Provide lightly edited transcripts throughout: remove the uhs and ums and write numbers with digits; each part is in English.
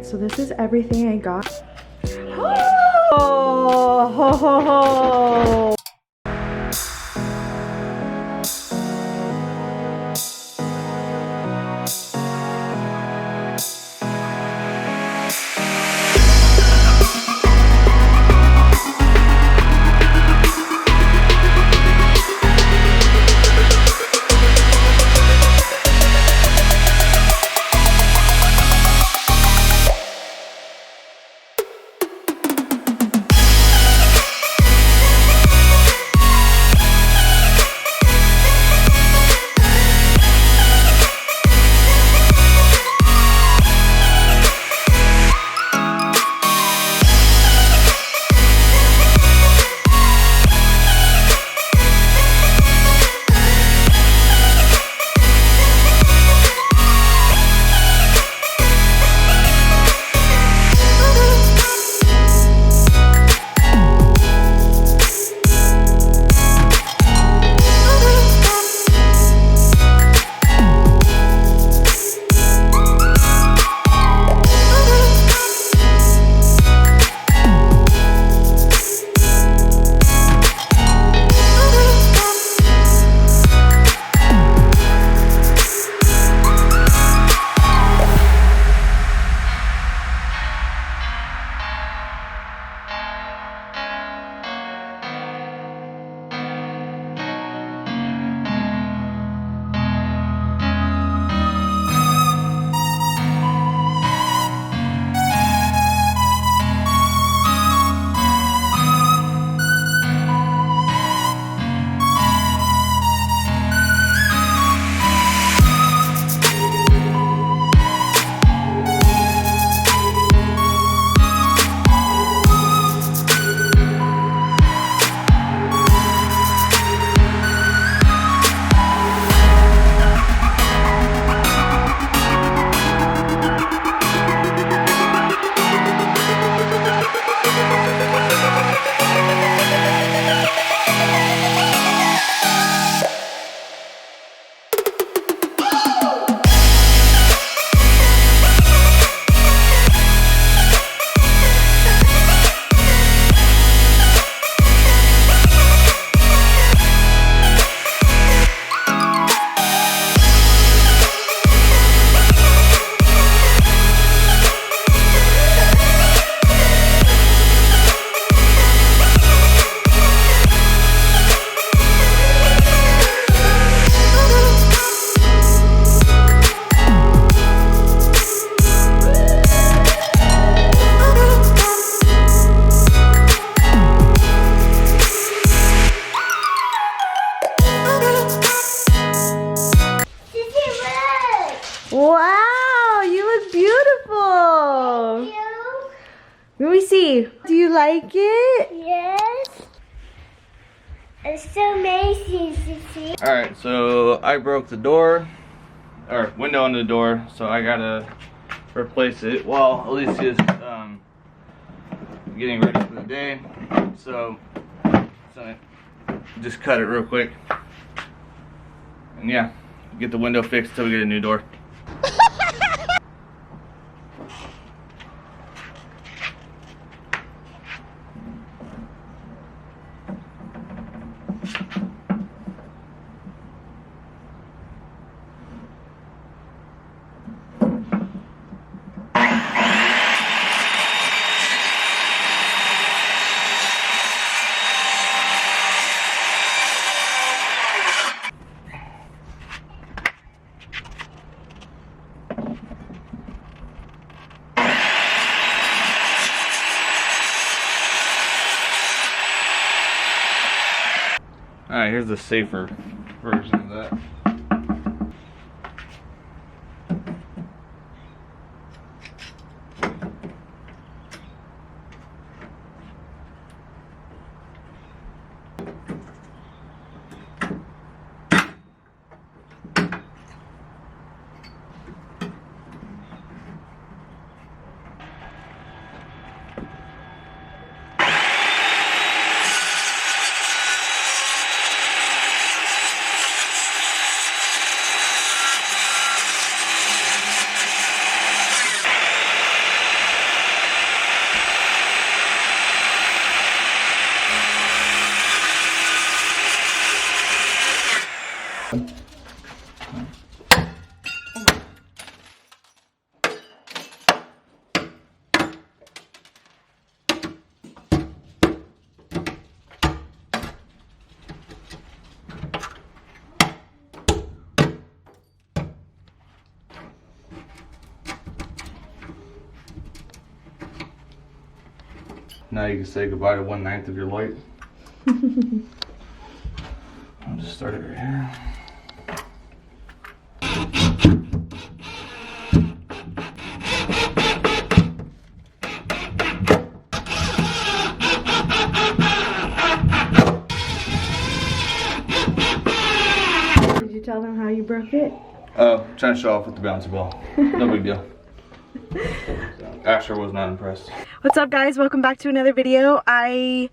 Alright, so this is everything I got. Oh, ho, ho, ho. Wow, you look beautiful. Thank you. Let me see. Do you like it? Yes. It's so amazing, Sissy. Alright, so I broke the door, or window on the door, so I gotta replace it while Alicia's getting ready for the day. So just cut it real quick. And yeah, get the window fixed till we get a new door. Alright, here's the safer version of that. Now you can say goodbye to 1/9 of your light. I'll just start it right here. Did you tell them how you broke it? Oh, trying to show off with the bouncy ball. No big deal. Asher was not impressed. What's up, guys? Welcome back to another video. I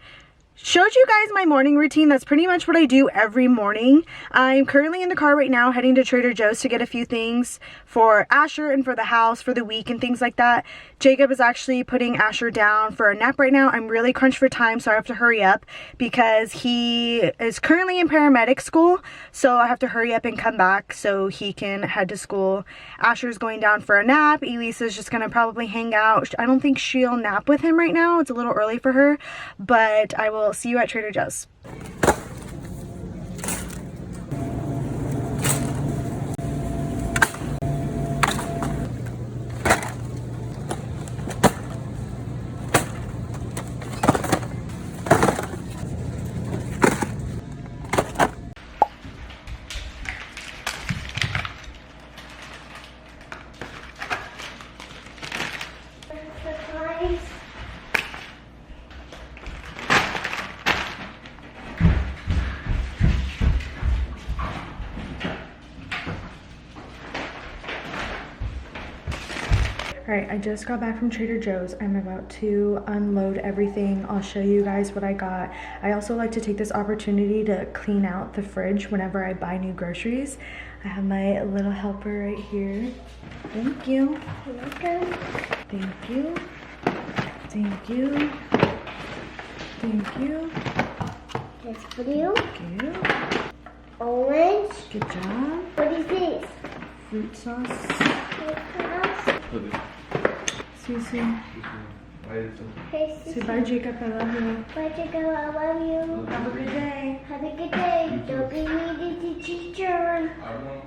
showed you guys my morning routine. That's pretty much what I do every morning. I'm currently in the car right now heading to Trader Joe's to get a few things for Asher and for the house for the week and things like that. Jacob is actually putting Asher down for a nap right now. I'm really crunched for time, so I have to hurry up because he is currently in paramedic school, so I have to hurry up and come back so he can head to school. Asher's going down for a nap. Elisa's just gonna probably hang out. I don't think she'll nap with him right now. It's a little early for her, but I will see you at Trader Joe's. Surprise. Alright, I just got back from Trader Joe's. I'm about to unload everything. I'll show you guys what I got. I also like to take this opportunity to clean out the fridge whenever I buy new groceries. I have my little helper right here. Thank you. You're welcome. Thank you. Thank you. Thank you. That's for you. Thank you. Orange. Good job. What is this? Fruit sauce. Because Susu. hey, Say bye, Jacob. I love you. bye, Jacob. I love you. Have a good day. Have a good day. Don't be needed to teacher.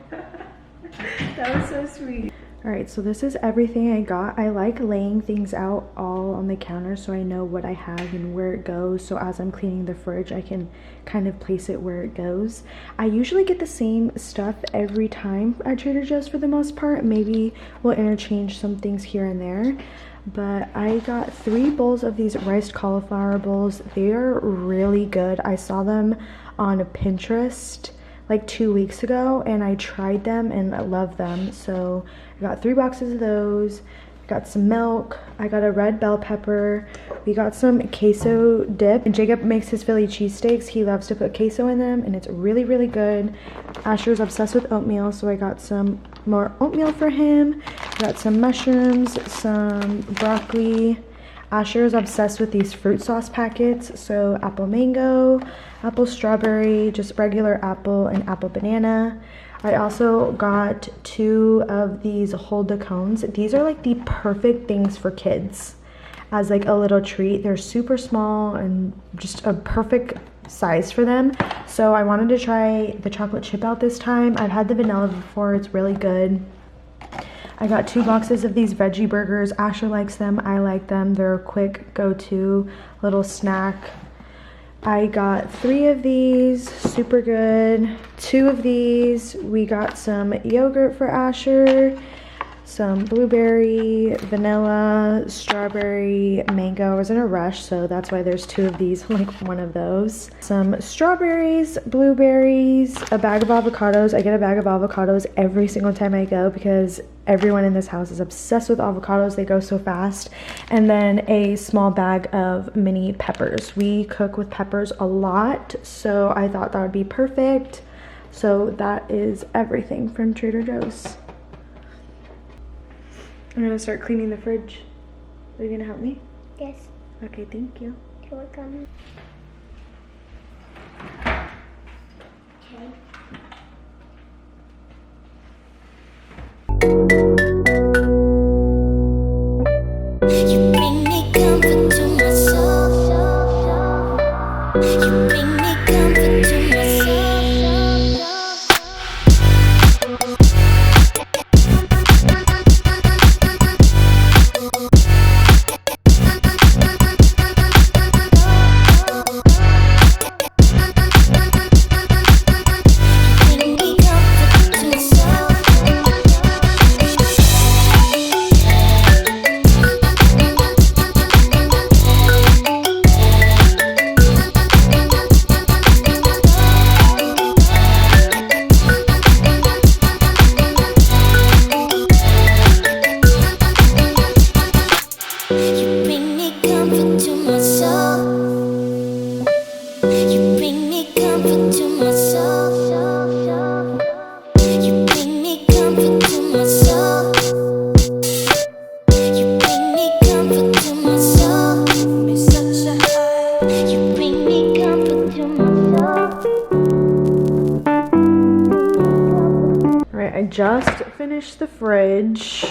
That was so sweet. Alright, so this is everything I got. I like laying things out all on the counter so I know what I have and where it goes. So as I'm cleaning the fridge, I can kind of place it where it goes. I usually get the same stuff every time at Trader Joe's for the most part. Maybe we'll interchange some things here and there. But I got 3 bowls of these riced cauliflower bowls. They are really good. I saw them on Pinterest like 2 weeks ago and I tried them and I love them. So I got 3 boxes of those. Got some milk. I got a red bell pepper. We got some queso dip. And Jacob makes his Philly cheesesteaks. He loves to put queso in them and it's really, really good. Asher's obsessed with oatmeal, so I got some more oatmeal for him. Got some mushrooms, some broccoli. Asher is obsessed with these fruit sauce packets. So apple mango, apple strawberry, just regular apple, and apple banana. I also got 2 of these hold the cones. These are like the perfect things for kids as like a little treat. They're super small and just a perfect size for them. So I wanted to try the chocolate chip out this time. I've had the vanilla before. It's really good. I got 2 boxes of these veggie burgers. Asher likes them. I like them. They're a quick go-to little snack. I got 3 of these, super good. 2 of these. We got some yogurt for Asher, some blueberry, vanilla, strawberry, mango. I was in a rush, so that's why there's 2 of these, like one of those. Some strawberries, blueberries, a bag of avocados. I get a bag of avocados every single time I go because everyone in this house is obsessed with avocados. They go so fast. And then a small bag of mini peppers. We cook with peppers a lot, so I thought that would be perfect. So that is everything from Trader Joe's. I'm gonna start cleaning the fridge. Are you gonna help me? Yes. Okay, thank you. You're welcome. Okay. I just finished the fridge.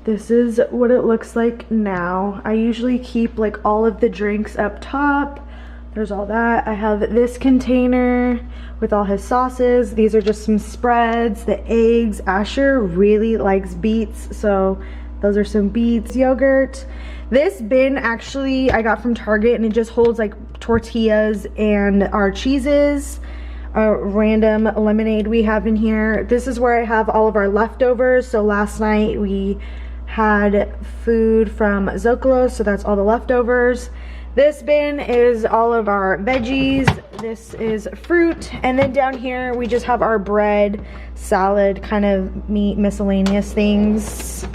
This is what it looks like now. I usually keep like all of the drinks up top. There's all that. I have this container with all his sauces. These are just some spreads, the eggs. Asher really likes beets, so those are some beets, yogurt. This bin actually I got from Target, and it just holds like tortillas and our cheeses, a random lemonade we have in here. This is where I have all of our leftovers. So last night we had food from Zocalo, so that's all the leftovers. This bin is all of our veggies. This is fruit. And then down here we just have our bread, salad, kind of meat, miscellaneous things.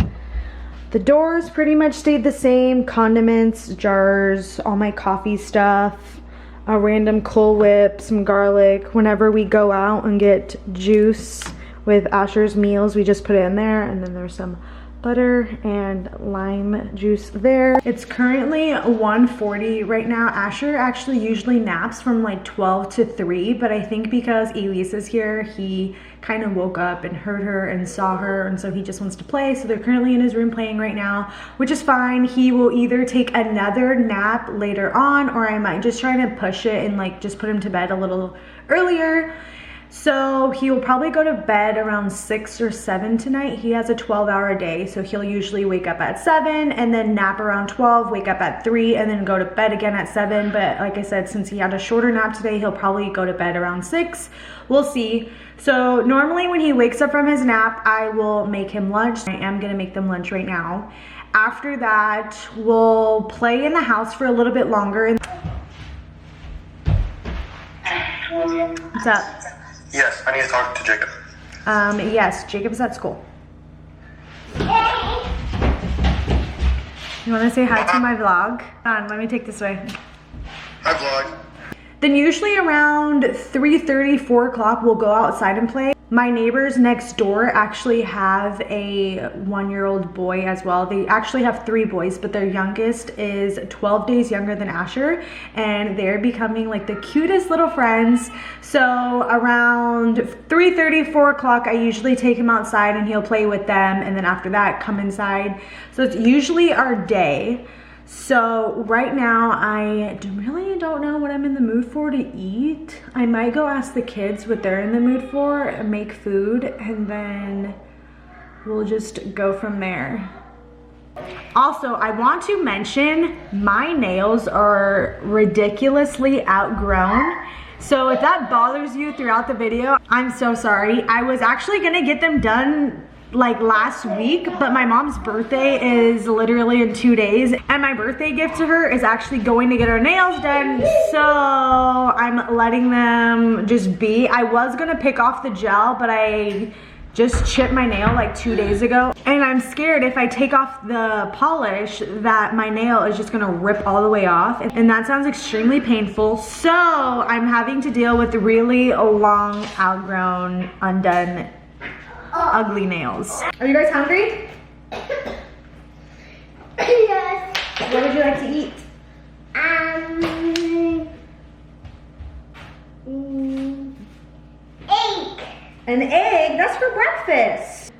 The doors pretty much stayed the same. Condiments, jars, all my coffee stuff, a random Cool Whip, some garlic. Whenever we go out and get juice with Asher's meals, we just put it in there. And then there's some butter and lime juice there. It's currently 1:40 right now. Asher actually usually naps from like 12 to 3, but I think because Elise is here, he kind of woke up and heard her and saw her, and so he just wants to play. So they're currently in his room playing right now, which is fine. He will either take another nap later on, or I might just try to push it and like just put him to bed a little earlier. So he will probably go to bed around 6 or 7 tonight. He has a 12-hour day, so he'll usually wake up at 7 and then nap around 12, wake up at 3, and then go to bed again at 7. But like I said, since he had a shorter nap today, he'll probably go to bed around 6. We'll see. So normally when he wakes up from his nap, I will make him lunch. I am gonna make them lunch right now. After that, we'll play in the house for a little bit longer. What's up? Yes, I need to talk to Jacob. Yes, Jacob's at school. You want to say hi to my vlog? Hold on, let me take this way. Hi, vlog. Then usually around 3:30, 4 o'clock, we'll go outside and play. My neighbors next door actually have a 1-year-old boy as well. They actually have 3 boys, but their youngest is 12 days younger than Asher, and they're becoming like the cutest little friends. So around 3:30, 4 o'clock, I usually take him outside and he'll play with them, and then after that, come inside. So it's usually our day. So right now I really don't know what I'm in the mood for to eat. I might go ask the kids what they're in the mood for and make food, and then we'll just go from there. Also, I want to mention my nails are ridiculously outgrown. So if that bothers you throughout the video, I'm so sorry. I was actually gonna get them done like last week, but my mom's birthday is literally in 2 days, and my birthday gift to her is actually going to get her nails done, so I'm letting them just be. I was gonna pick off the gel, but I just chipped my nail like 2 days ago, and I'm scared if I take off the polish that my nail is just gonna rip all the way off, and that sounds extremely painful. So I'm having to deal with really long, outgrown, undone, ugly nails. Are you guys hungry? Yes. What would you like to eat? Egg. An egg? That's for breakfast.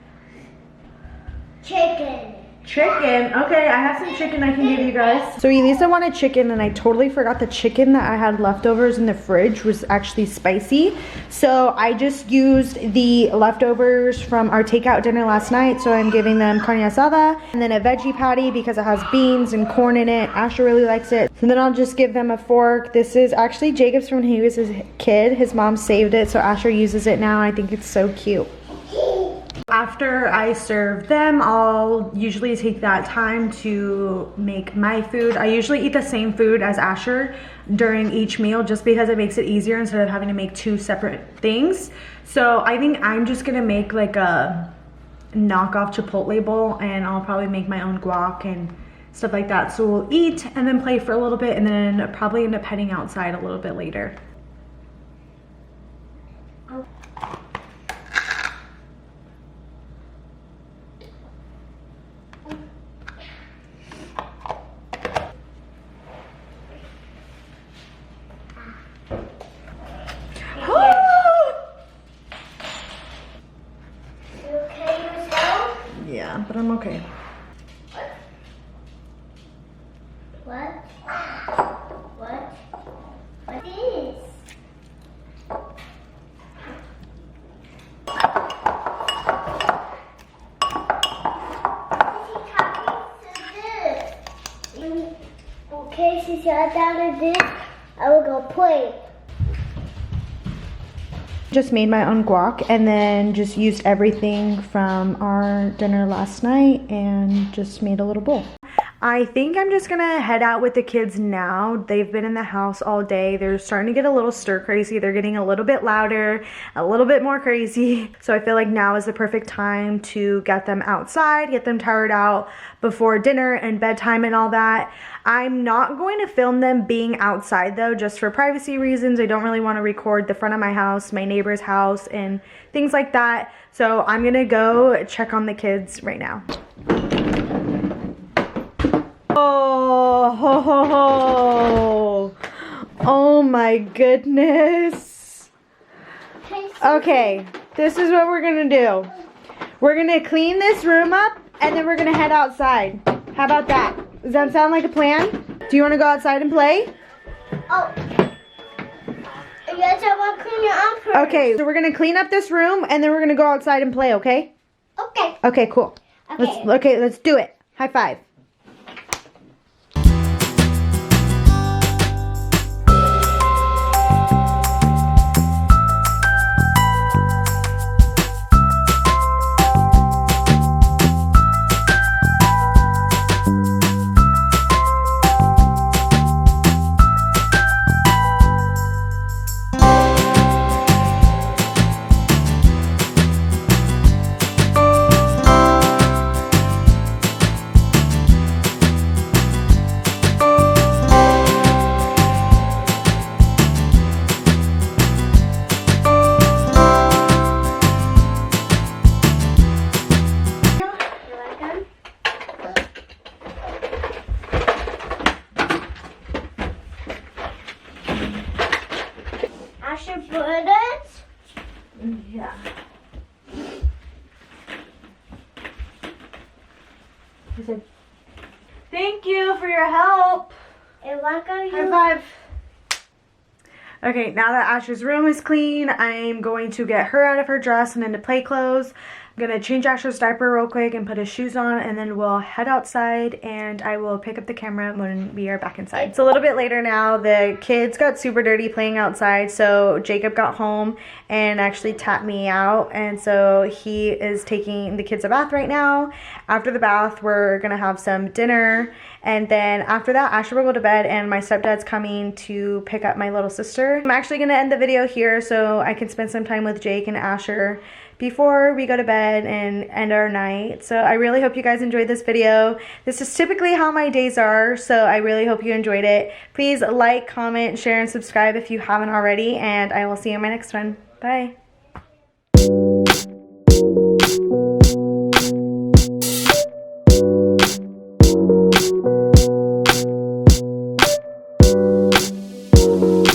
Chicken. Chicken. Okay, I have some chicken I can give you guys. So Elisa wanted chicken, and I totally forgot the chicken that I had leftovers in the fridge was actually spicy. So I just used the leftovers from our takeout dinner last night. So I'm giving them carne asada and then a veggie patty because it has beans and corn in it. Asher really likes it. So then I'll just give them a fork. This is actually Jacob's from when he was his kid. His mom saved it, so Asher uses it now. I think it's so cute. After I serve them, I'll usually take that time to make my food. I usually eat the same food as Asher during each meal just because it makes it easier instead of having to make 2 separate things. So I think I'm just gonna make like a knockoff Chipotle bowl, and I'll probably make my own guac and stuff like that. So we'll eat and then play for a little bit, and then probably end up heading outside a little bit later. I'm okay. What? What? What is? Okay, since you're down to this, I will go play. Just made my own guac and then just used everything from our dinner last night and just made a little bowl. I think I'm just gonna head out with the kids now. They've been in the house all day. They're starting to get a little stir crazy. They're getting a little bit louder, a little bit more crazy. So I feel like now is the perfect time to get them outside, get them tired out before dinner and bedtime and all that. I'm not going to film them being outside though, just for privacy reasons. I don't really want to record the front of my house, my neighbor's house, and things like that. So I'm gonna go check on the kids right now. Oh, ho, ho, ho. Oh my goodness. Okay, this is what we're gonna do. We're gonna clean this room up and then we're gonna head outside. How about that? Does that sound like a plan? Do you wanna go outside and play? Oh. Yes, I want to clean it up first. Okay, so we're gonna clean up this room and then we're gonna go outside and play, okay? Okay. Okay, cool. Okay. Let's do it. High five. I should put it. Yeah. He said, thank you for your help. And what are High you? five. Okay, now that Asher's room is clean, I'm going to get her out of her dress and into play clothes. I'm gonna change Asher's diaper real quick and put his shoes on, and then we'll head outside and I will pick up the camera when we are back inside. It's a little bit later now. The kids got super dirty playing outside, so Jacob got home and actually tapped me out, and so he is taking the kids a bath right now. After the bath, we're gonna have some dinner, and then after that, Asher will go to bed and my stepdad's coming to pick up my little sister. I'm actually gonna end the video here so I can spend some time with Jake and Asher before we go to bed and end our night. So I really hope you guys enjoyed this video. This is typically how my days are, so I really hope you enjoyed it. Please like, comment, share, and subscribe if you haven't already, and I will see you in my next one. Bye.